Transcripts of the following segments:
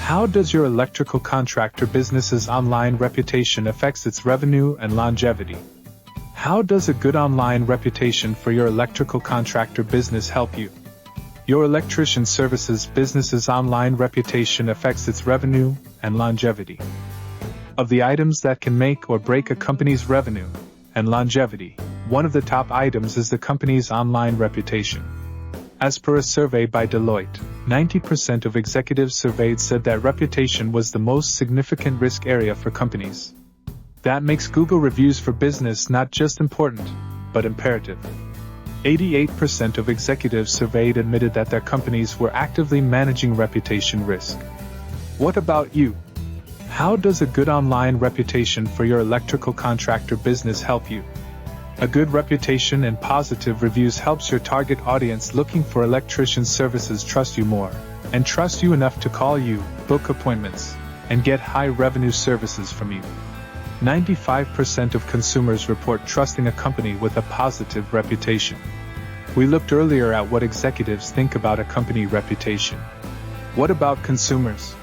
How does your electrical contractor business's online reputation affect its revenue and longevity? How does a good online reputation for your electrical contractor business help you? Your electrician services business's online reputation affects its revenue and longevity. Of the items that can make or break a company's revenue and longevity, one of the top items is the company's online reputation. As per a survey by Deloitte, 90% of executives surveyed said that reputation was the most significant risk area for companies. That makes Google reviews for business not just important, but imperative. 88% of executives surveyed admitted that their companies were actively managing reputation risk. What about you? How does a good online reputation for your electrical contractor business help you? A good reputation and positive reviews helps your target audience looking for electrician services trust you more, and trust you enough to call you, book appointments, and get high revenue services from you. 95% of consumers report trusting a company with a positive reputation. We looked earlier at what executives think about a company reputation. What about consumers?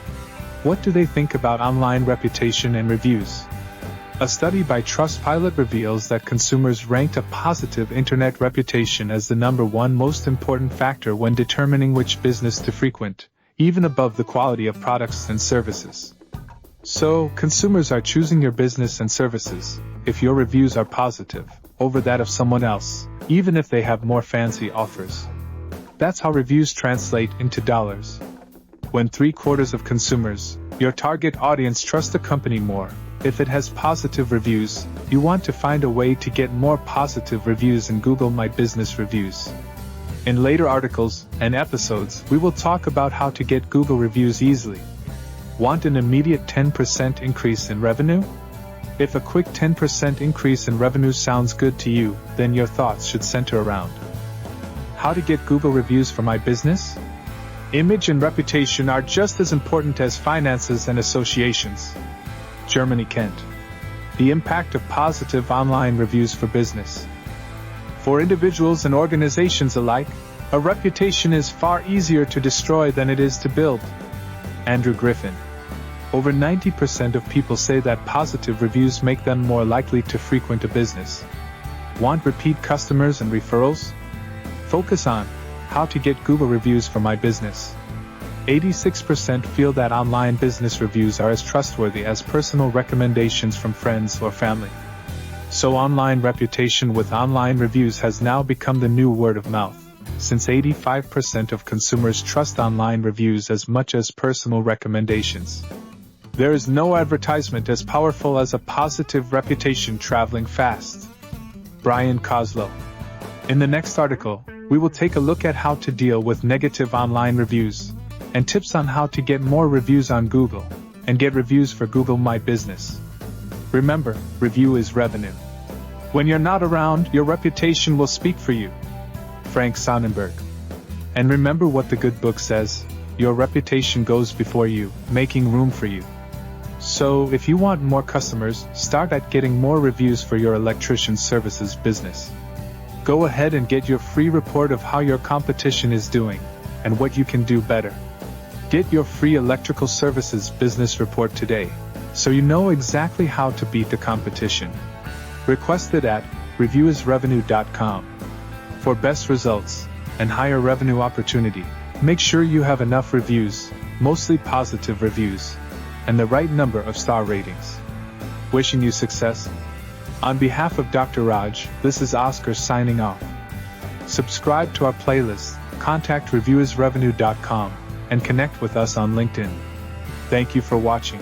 What do they think about online reputation and reviews? A study by Trustpilot reveals that consumers ranked a positive internet reputation as the #1 most important factor when determining which business to frequent, even above the quality of products and services. So, consumers are choosing your business and services, if your reviews are positive, over that of someone else, even if they have more fancy offers. That's how reviews translate into dollars. When 3/4 of consumers, your target audience, trust a company more, if it has positive reviews, you want to find a way to get more positive reviews in Google My Business reviews. In later articles and episodes, we will talk about how to get Google reviews easily. Want an immediate 10% increase in revenue? If a quick 10% increase in revenue sounds good to you, then your thoughts should center around how to get Google reviews for my business? Image and reputation are just as important as finances and associations. Germany Kent. The impact of positive online reviews for business. For individuals and organizations alike, a reputation is far easier to destroy than it is to build. Andrew Griffin. Over 90% of people say that positive reviews make them more likely to frequent a business. Want repeat customers and referrals? Focus on how to get Google reviews for my business. 86% feel that online business reviews are as trustworthy as personal recommendations from friends or family. So online reputation with online reviews has now become the new word of mouth, since 85% of consumers trust online reviews as much as personal recommendations. There is no advertisement as powerful as a positive reputation traveling fast. Brian Coslow. In the next article, we will take a look at how to deal with negative online reviews, and tips on how to get more reviews on Google, and get reviews for Google My Business. Remember, review is revenue. When you're not around, your reputation will speak for you. Frank Sonnenberg. And remember what the good book says, your reputation goes before you, making room for you. So, if you want more customers, start at getting more reviews for your electrician services business. Go ahead and get your free report of how your competition is doing, and what you can do better. Get your free electrical services business report today, so you know exactly how to beat the competition. Request it at reviewisrevenue.com. For best results and higher revenue opportunity, make sure you have enough reviews, mostly positive reviews, and the right number of star ratings. Wishing you success. On behalf of Dr. Raj, this is Oscar signing off. Subscribe to our playlist, contact reviewisrevenue.com, and connect with us on LinkedIn. Thank you for watching.